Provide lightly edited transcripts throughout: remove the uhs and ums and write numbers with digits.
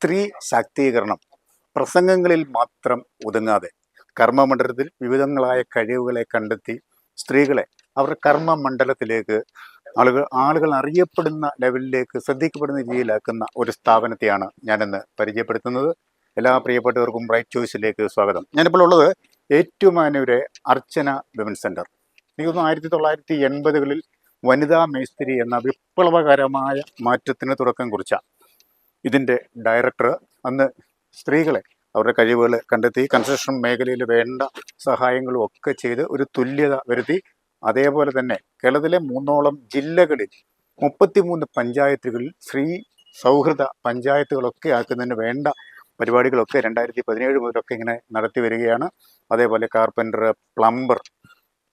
സ്ത്രീ ശാക്തീകരണം പ്രസംഗങ്ങളിൽ മാത്രം ഒതുങ്ങാതെ കർമ്മമണ്ഡലത്തിൽ വിവിധങ്ങളായ കഴിവുകളെ കണ്ടെത്തി സ്ത്രീകളെ അവരുടെ കർമ്മമണ്ഡലത്തിലേക്ക് ആളുകൾ അറിയപ്പെടുന്ന ലെവലിലേക്ക് ശ്രദ്ധിക്കപ്പെടുന്ന രീതിയിലാക്കുന്ന ഒരു സ്ഥാപനത്തെയാണ് ഞാനിന്ന് പരിചയപ്പെടുത്തുന്നത്. എല്ലാ പ്രിയപ്പെട്ടവർക്കും ബ്രൈറ്റ് ചോയ്സിലേക്ക് സ്വാഗതം. ഞാനിപ്പോൾ ഉള്ളത് ഏറ്റുമാനൂരെ അർച്ചന വിമൻ സെന്റർ. എനിക്ക് തോന്നുന്നു 1980-കളിൽ വനിതാ മേസ്തിരി എന്ന വിപ്ലവകരമായ മാറ്റത്തിന് തുടക്കം കുറിച്ച ഇതിൻ്റെ ഡയറക്ടർ അന്ന് സ്ത്രീകളെ അവരുടെ കഴിവുകൾ കണ്ടെത്തി കൺസ്ട്രക്ഷൻ മേഖലയിൽ വേണ്ട സഹായങ്ങളും ഒക്കെ ചെയ്ത് ഒരു തുല്യത വരുത്തി. അതേപോലെ തന്നെ കേരളത്തിലെ 3 ജില്ലകളിൽ 33 പഞ്ചായത്തുകളിൽ സ്ത്രീ സൗഹൃദ പഞ്ചായത്തുകളൊക്കെ ആക്കുന്നതിന് വേണ്ട പരിപാടികളൊക്കെ 2017 മുതലൊക്കെ ഇങ്ങനെ നടത്തി വരികയാണ്. അതേപോലെ കാർപ്പൻ്റർ, പ്ലംബർ,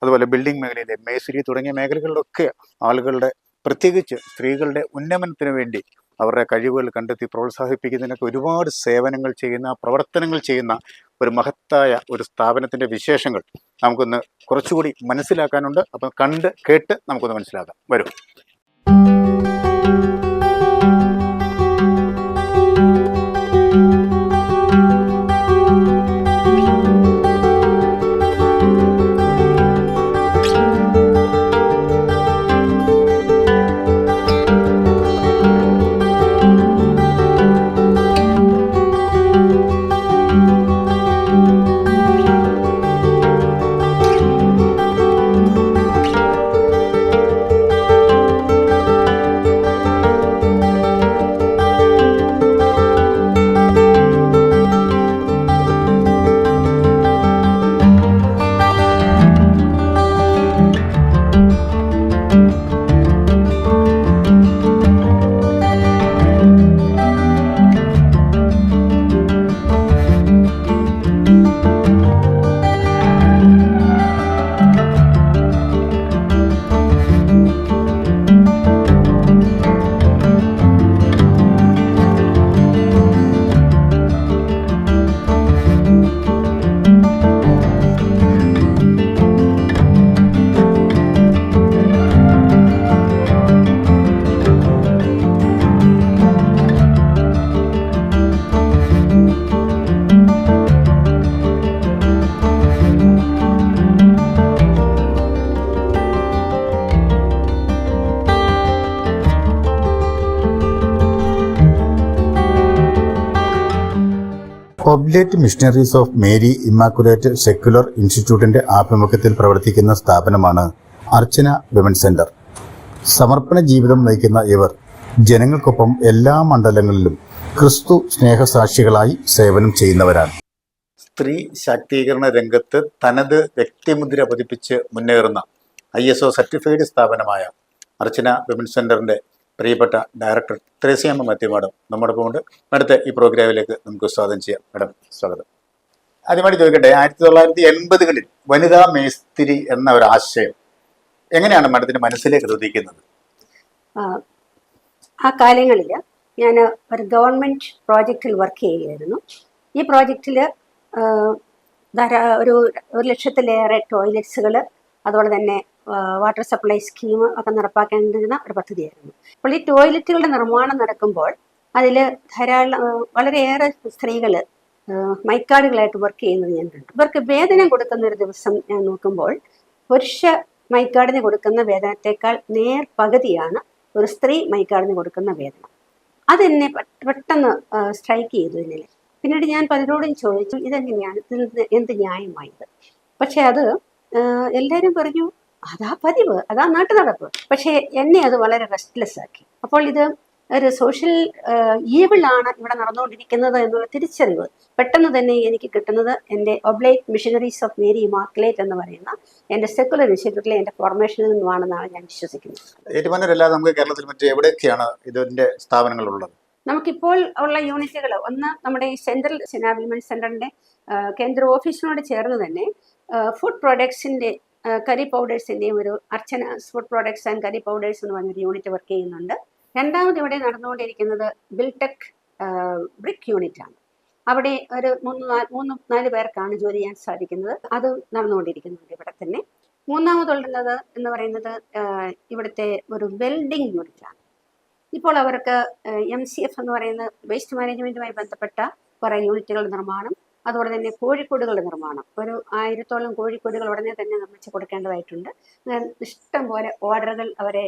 അതുപോലെ ബിൽഡിംഗ് മേഖലയിലെ മേസ്തിരി തുടങ്ങിയ മേഖലകളിലൊക്കെ ആളുകളുടെ പ്രത്യേകിച്ച് സ്ത്രീകളുടെ ഉന്നമനത്തിന് വേണ്ടി അവരുടെ കഴിവുകൾ കണ്ടെത്തി പ്രോത്സാഹിപ്പിക്കുന്നതിനൊക്കെ ഒരുപാട് സേവനങ്ങൾ ചെയ്യുന്ന പ്രവർത്തനങ്ങൾ ചെയ്യുന്ന ഒരു മഹത്തായ ഒരു സ്ഥാപനത്തിൻ്റെ വിശേഷങ്ങൾ നമുക്കൊന്ന് കുറച്ചുകൂടി മനസ്സിലാക്കാനുണ്ട്. അപ്പം കണ്ട് കേട്ട് നമുക്കൊന്ന് മനസ്സിലാക്കാം. വരും. Oblate missionaries of Mary immaculate secular ഇൻസ്റ്റിറ്റ്യൂട്ടിന്റെ ആഭിമുഖ്യത്തിൽ പ്രവർത്തിക്കുന്ന സ്ഥാപനമാണ് അർച്ചന വിമൻ സെന്റർ. സമർപ്പണ ജീവിതം നയിക്കുന്ന ഇവർ ജനങ്ങൾക്കൊപ്പം എല്ലാ മണ്ഡലങ്ങളിലും ക്രിസ്തു സ്നേഹസാക്ഷികളായി സേവനം ചെയ്യുന്നവരാണ്. സ്ത്രീ ശാക്തീകരണ രംഗത്ത് തനത് വ്യക്തിമുദ്ര പതിപ്പിച്ച് മുന്നേറുന്ന ISO സർട്ടിഫൈഡ് സ്ഥാപനമായ അർച്ചന വിമൻ സെന്ററിന്റെ പ്രിയപ്പെട്ട ഡയറക്ടർ ത്രേസ്യാമ്മ മാത്യു മാഡം നമ്മോടൊപ്പം ഉണ്ട്. അടുത്ത ഈ പ്രോഗ്രാമിലേക്ക് നമുക്ക് സ്വാഗതം ചെയ്യാം. മാഡം സ്വാഗതം. ആദ്യമായിട്ട് ചോദിക്കട്ടെ, 1980-കളിൽ വനിതാ മേസ്തിരി എന്ന ഒരു ആശയം എങ്ങനെയാണ് മാഡത്തിന്റെ മനസ്സിലേക്ക് ഉദിക്കുന്നത്? ആ കാലങ്ങളിൽ ഞാൻ ഒരു ഗവൺമെന്റ് പ്രോജക്റ്റിൽ വർക്ക് ചെയ്യുകയായിരുന്നു. ഈ പ്രോജക്റ്റിൽ ഒരു 1,00,000-ലേറെ ടോയ്ലറ്റ്സുകൾ, അതുപോലെ തന്നെ വാട്ടർ സപ്ലൈ സ്കീം ഒക്കെ നടപ്പാക്കേണ്ടിരുന്ന ഒരു പദ്ധതിയായിരുന്നു. അപ്പോൾ ഈ ടോയ്ലറ്റുകളുടെ നിർമ്മാണം നടക്കുമ്പോൾ അതിൽ വളരെയേറെ സ്ത്രീകൾ മൈക്കാടുകളായിട്ട് വർക്ക് ചെയ്യുന്നത് ഞാൻ കണ്ടു. ഇവർക്ക് വേതനം കൊടുക്കുന്ന ഒരു ദിവസം ഞാൻ നോക്കുമ്പോൾ പുരുഷ മൈക്കാടിന് കൊടുക്കുന്ന വേതനത്തെക്കാൾ പകുതിയാണ് ഒരു സ്ത്രീ മൈക്കാടിന് കൊടുക്കുന്ന വേതനം. അതെന്നെ പെട്ടെന്ന് സ്ട്രൈക്ക് ചെയ്തു എന്നിൽ. പിന്നീട് ഞാൻ പലരോടും ചോദിച്ചു, ഇതെങ്ങനെയാണ്, എന്ത് ന്യായമായത്? പക്ഷെ അത് എല്ലാവരും പറഞ്ഞു അതാ പതിവ്, അതാ നാട്ടു നടപ്പ്. പക്ഷേ എന്നെ അത് വളരെ റെസ്റ്റ്ലെസ് ആക്കി. അപ്പോൾ ഇത് ഒരു സോഷ്യൽ ഈവിളാണ് ഇവിടെ നടന്നുകൊണ്ടിരിക്കുന്നത് എന്നുള്ള തിരിച്ചറിവ് പെട്ടെന്ന് തന്നെ എനിക്ക് കിട്ടുന്നത് എൻ്റെ oblate missionaries of Mary immaculate എന്ന് പറയുന്ന എൻ്റെ സെക്കുലർ ഇൻസ്റ്റിറ്റ്യൂട്ടിലെ എൻ്റെ ഫോർമേഷനിൽ നിന്നുമാണെന്നാണ് ഞാൻ വിശ്വസിക്കുന്നത്. ഏറ്റുമാനൂരല്ലാതെ നമുക്ക് കേരളത്തിൽ മറ്റ് എവിടെയൊക്കെയാണ് ഇതിന്റെ സ്ഥാപനങ്ങളുള്ളത്? നമുക്കിപ്പോൾ ഉള്ള യൂണിറ്റുകൾ, ഒന്ന് നമ്മുടെ ഈ സെൻട്രൽ വിമൻ സെന്ററിന്റെ കേന്ദ്ര ഓഫീസിനോട് ചേർന്ന് തന്നെ ഫുഡ് പ്രോഡക്ട്സിന്റെ കറി പൗഡേഴ്സിൻ്റെയും ഒരു Archana food products and curry powders എന്ന് പറഞ്ഞൊരു യൂണിറ്റ് വർക്ക് ചെയ്യുന്നുണ്ട്. രണ്ടാമത് ഇവിടെ നടന്നുകൊണ്ടിരിക്കുന്നത് ബിൽടെക് ബ്രിക്ക് യൂണിറ്റ് ആണ്. അവിടെ ഒരു 3-4 പേർക്കാണ് ജോലി ചെയ്യാൻ സാധിക്കുന്നത്. അത് നടന്നുകൊണ്ടിരിക്കുന്നുണ്ട് ഇവിടെ തന്നെ. മൂന്നാമതുള്ളത് എന്ന് പറയുന്നത് ഇവിടുത്തെ ഒരു വെൽഡിംഗ് യൂണിറ്റാണ്. ഇപ്പോൾ അവർക്ക് MCF എന്ന് പറയുന്ന വേസ്റ്റ് മാനേജ്മെൻറ്റുമായി ബന്ധപ്പെട്ട കുറേ യൂണിറ്റുകളുടെ നിർമ്മാണം, അതുപോലെ തന്നെ കോഴിക്കോടുകളുടെ നിർമ്മാണം, ഒരു 1000-ഓളം കോഴിക്കോടുകൾ ഉടനെ തന്നെ നിർമ്മിച്ച് കൊടുക്കേണ്ടതായിട്ടുണ്ട്. ഇഷ്ടം പോലെ ഓർഡറുകൾ അവരെ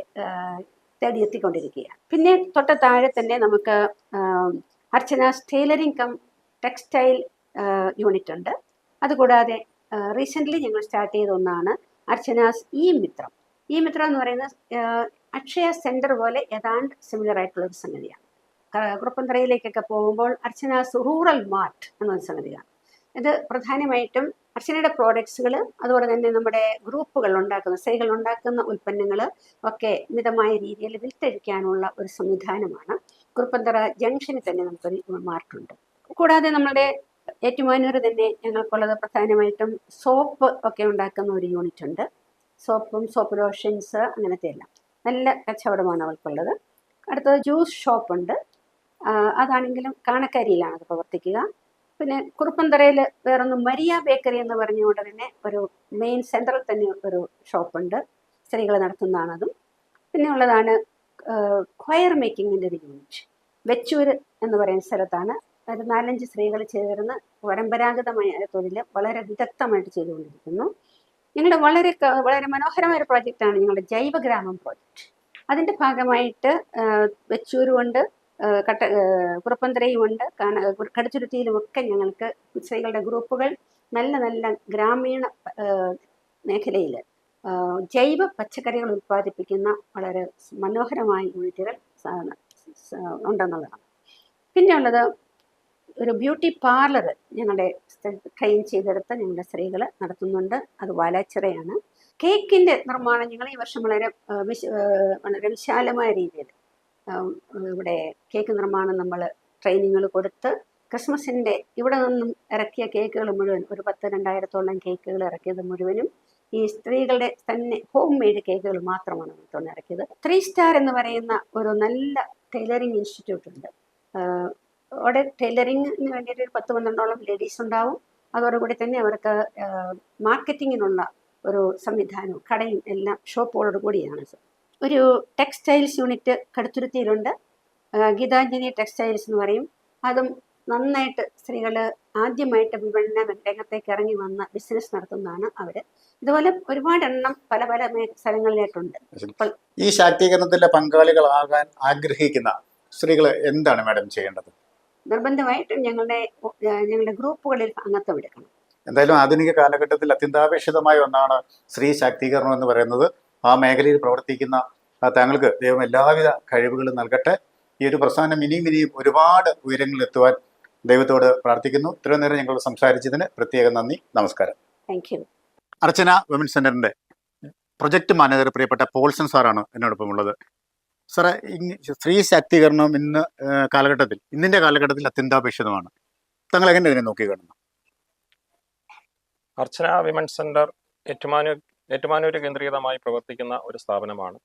തേടിയെത്തിക്കൊണ്ടിരിക്കുകയാണ്. പിന്നെ തൊട്ട് താഴെ തന്നെ നമുക്ക് അർച്ചനാസ് ടൈലറിംഗ് കം ടെക്സ്റ്റൈൽ യൂണിറ്റ് ഉണ്ട്. അതുകൂടാതെ റീസെൻ്റ്ലി ഞങ്ങൾ സ്റ്റാർട്ട് ചെയ്ത ഒന്നാണ് അർച്ചനാസ് മിത്രം. മിത്രം എന്ന് പറയുന്നത് അക്ഷയ സെൻറ്റർ പോലെ ഏതാണ്ട് സിമിലർ ആയിട്ടുള്ളൊരു സംഗതിയാണ്. കുറുപ്പന്തറയിലേക്കൊക്കെ പോകുമ്പോൾ അർച്ചനാസ് റൂറൽ മാർട്ട് എന്നൊരു സംഗതിയാണ്. ഇത് പ്രധാനമായിട്ടും അർച്ചനയുടെ പ്രോഡക്ട്സുകൾ, അതുപോലെ തന്നെ നമ്മുടെ ഗ്രൂപ്പുകൾ ഉണ്ടാക്കുന്ന, സ്ത്രീകൾ ഉണ്ടാക്കുന്ന ഉൽപ്പന്നങ്ങൾ ഒക്കെ മിതമായ രീതിയിൽ വിറ്റഴിക്കാനുള്ള ഒരു സംവിധാനമാണ്. കുറുപ്പന്തറ ജംഗ്ഷനിൽ തന്നെ നമുക്കൊരു മാർട്ടുണ്ട്. കൂടാതെ നമ്മുടെ ഏറ്റുമാനൂർ തന്നെ ഞങ്ങൾക്കുള്ളത് പ്രധാനമായിട്ടും സോപ്പ് ഒക്കെ ഉണ്ടാക്കുന്ന ഒരു യൂണിറ്റ് ഉണ്ട്. സോപ്പും സോപ്പ് ലോഷൻസ് അങ്ങനത്തെ എല്ലാം നല്ല കച്ചവടമാണ് അവർക്കുള്ളത്. അടുത്തത് ജ്യൂസ് ഷോപ്പുണ്ട്. അതാണെങ്കിലും കാണക്കരിയിലാണ് അത് പ്രവർത്തിക്കുക. പിന്നെ കുറുപ്പന്തറയിൽ വേറൊന്ന് മരിയ ബേക്കറി എന്ന് പറഞ്ഞുകൊണ്ട് തന്നെ ഒരു മെയിൻ സെൻറ്ററിൽ തന്നെ ഒരു ഷോപ്പുണ്ട്, സ്ത്രീകൾ നടത്തുന്നതാണതും. പിന്നെ ഉള്ളതാണ് ക്വയർ മേക്കിങ്ങിൻ്റെ ഒരു യൂണിറ്റ്. വെച്ചൂർ എന്ന് പറയുന്ന സ്ഥലത്താണ്. ഒരു 4-5 സ്ത്രീകൾ ചേർന്ന് പരമ്പരാഗതമായ തൊഴിൽ വളരെ വിദഗ്ധമായിട്ട് ചെയ്തുകൊണ്ടിരിക്കുന്നു. ഞങ്ങളുടെ വളരെ മനോഹരമായ ഒരു പ്രോജക്റ്റാണ് ഞങ്ങളുടെ ജൈവഗ്രാമം പ്രോജക്റ്റ്. അതിൻ്റെ ഭാഗമായിട്ട് വെച്ചൂരുമുണ്ട്, കുറുപ്പന്തറയുമുണ്ട്, കടുത്തുരുത്തിയിലുമൊക്കെ ഞങ്ങൾക്ക് സ്ത്രീകളുടെ ഗ്രൂപ്പുകൾ നല്ല നല്ല ഗ്രാമീണ മേഖലയിൽ ജൈവ പച്ചക്കറികൾ ഉൽപ്പാദിപ്പിക്കുന്ന വളരെ മനോഹരമായ യൂണിറ്റുകൾ ഉണ്ടെന്നുള്ളതാണ്. പിന്നെ ഉള്ളത് ഒരു ബ്യൂട്ടി പാർലർ ഞങ്ങളുടെ ട്രെയിൻ ചെയ്തെടുത്ത് ഞങ്ങളുടെ സ്ത്രീകൾ നടത്തുന്നുണ്ട്. അത് വാലാച്ചിറയാണ്. കേക്കിൻ്റെ നിർമ്മാണം ഞങ്ങൾ ഈ വർഷം വളരെ വിശാലമായ രീതിയിൽ ഇവിടെ കേക്ക് നിർമ്മാണം നമ്മൾ ട്രെയിനിങ്ങുകൾ കൊടുത്ത് ക്രിസ്മസിൻ്റെ ഇവിടെ നിന്നും ഇറക്കിയ കേക്കുകൾ മുഴുവൻ ഒരു 10,000-2,000 കേക്കുകൾ ഇറക്കിയത് മുഴുവനും ഈ സ്ത്രീകളുടെ തന്നെ ഹോം മെയ്ഡ് കേക്കുകൾ മാത്രമാണ് നമുക്ക് ഇറക്കിയത്. 3 സ്റ്റാർ എന്ന് പറയുന്ന ഒരു നല്ല ടൈലറിങ് ഇൻസ്റ്റിറ്റ്യൂട്ട് ഉണ്ട്. അവിടെ ടൈലറിങ്ങിന് വേണ്ടിയിട്ട് ഒരു 10-12ഓളം ലേഡീസ് ഉണ്ടാവും. അതോടുകൂടി തന്നെ അവർക്ക് മാർക്കറ്റിങ്ങിനുള്ള ഒരു സംവിധാനവും കടയും എല്ലാം ഷോപ്പുകളോട് കൂടിയാണ്. ഒരു ടെക്സ്റ്റൈൽസ് യൂണിറ്റ് കടുത്തുരുത്തിയിലുണ്ട്. ഗീതാഞ്ജലി ടെക്സ്റ്റൈൽസ് എന്ന് പറയും. അതും നന്നായിട്ട് സ്ത്രീകൾ ആദ്യമായിട്ട് വിപണന രംഗത്തേക്ക് ഇറങ്ങി വന്ന ബിസിനസ് നടത്തുന്നതാണ് അവർ. ഇതുപോലെ ഒരുപാട് എണ്ണം പല പല സ്ഥലങ്ങളിലായിട്ടുണ്ട്. ഈ ശാക്തീകരണത്തിലെ പങ്കാളികളാകാൻ ആഗ്രഹിക്കുന്ന സ്ത്രീകൾ എന്താണ് മാഡം ചെയ്യേണ്ടത്? നിർബന്ധമായിട്ടും ഞങ്ങളുടെ ഗ്രൂപ്പുകളിൽ അംഗത്വം എടുക്കണം. എന്തായാലും ആധുനിക കാലഘട്ടത്തിൽ അത്യന്താപേക്ഷിതമായ ഒന്നാണ് സ്ത്രീ ശാക്തീകരണം എന്ന് പറയുന്നത്. ആ മേഖലയിൽ പ്രവർത്തിക്കുന്ന താങ്കൾക്ക് ദൈവം എല്ലാവിധ കഴിവുകളും നൽകട്ടെ. ഈ ഒരു പ്രസ്ഥാനം ഇനിയും ഒരുപാട് ഉയരങ്ങളിലെത്തുവാൻ ദൈവത്തോട് പ്രാർത്ഥിക്കുന്നു. ഇത്രയും നേരം ഞങ്ങൾ സംസാരിച്ചതിന് പ്രത്യേകം നന്ദി, നമസ്കാരം. Thank you. അർച്ചന വിമൻസ് സെന്ററിന്റെ പ്രൊജക്ട് മാനേജർ പ്രിയപ്പെട്ട പോൾസൺ സാറാണ് എന്നോടൊപ്പം ഉള്ളത്. സാറേ, സ്ത്രീ ശാക്തീകരണം ഇന്നിന്റെ കാലഘട്ടത്തിൽ അത്യന്താപേക്ഷിതമാണ്. താങ്കൾ എങ്ങനെ ഇതിനെ നോക്കി കാണുന്നു? അർച്ചന വിമൻസ് സെന്റർ ഏറ്റുമാനൂർ കേന്ദ്രീകൃതമായി പ്രവർത്തിക്കുന്ന ഒരു സ്ഥാപനമാണ്.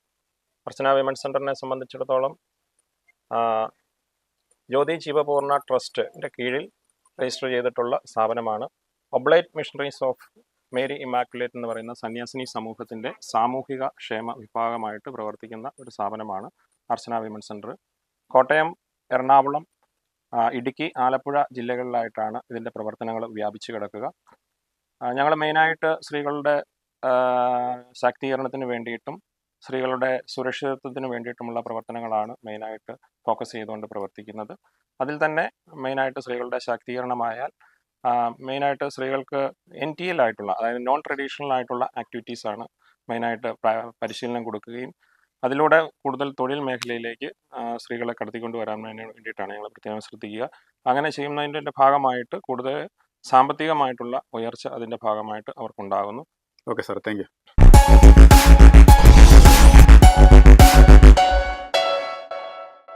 അർച്ചന വിമൻസ് സെന്ററിനെ സംബന്ധിച്ചിടത്തോളം ജ്യോതി ജീവപൂർണ ട്രസ്റ്റിൻ്റെ കീഴിൽ രജിസ്റ്റർ ചെയ്തിട്ടുള്ള സ്ഥാപനമാണ്. ഒബ്ലൈറ്റ് മിഷണറീസ് ഓഫ് മേരി ഇമാക്കുലേറ്റ് എന്ന് പറയുന്ന സന്യാസിനി സമൂഹത്തിൻ്റെ സാമൂഹിക ക്ഷേമ വിഭാഗമായിട്ട് പ്രവർത്തിക്കുന്ന ഒരു സ്ഥാപനമാണ് അർച്ചന വിമൻസ് സെന്റർ. കോട്ടയം, എറണാകുളം, ഇടുക്കി, ആലപ്പുഴ ജില്ലകളിലായിട്ടാണ് ഇതിൻ്റെ പ്രവർത്തനങ്ങൾ വ്യാപിച്ചു കിടക്കുക. ഞങ്ങൾ മെയിനായിട്ട് സ്ത്രീകളുടെ ശാക്തീകരണത്തിന് വേണ്ടിയിട്ടും സ്ത്രീകളുടെ സുരക്ഷിതത്വത്തിന് വേണ്ടിയിട്ടുമുള്ള പ്രവർത്തനങ്ങളാണ് മെയിനായിട്ട് ഫോക്കസ് ചെയ്തുകൊണ്ട് പ്രവർത്തിക്കുന്നത്. അതിൽ തന്നെ മെയിനായിട്ട് സ്ത്രീകളുടെ ശാക്തീകരണമായാൽ മെയിനായിട്ട് സ്ത്രീകൾക്ക് NTL ആയിട്ടുള്ള, അതായത് നോൺ ട്രഡീഷണൽ ആയിട്ടുള്ള ആക്ടിവിറ്റീസാണ് മെയിനായിട്ട് പരിശീലനം കൊടുക്കുകയും അതിലൂടെ കൂടുതൽ തൊഴിൽ മേഖലയിലേക്ക് സ്ത്രീകളെ കടത്തിക്കൊണ്ടുവരാൻ വേണ്ടിയിട്ടാണ് ഞങ്ങൾ പ്രത്യേകം ശ്രദ്ധിക്കുക. അങ്ങനെ ചെയ്യുന്നതിൻ്റെ ഭാഗമായിട്ട് കൂടുതൽ സാമ്പത്തികമായിട്ടുള്ള ഉയർച്ച അതിൻ്റെ ഭാഗമായിട്ട് അവർക്കുണ്ടാകുന്നു. Okay sir, thank U.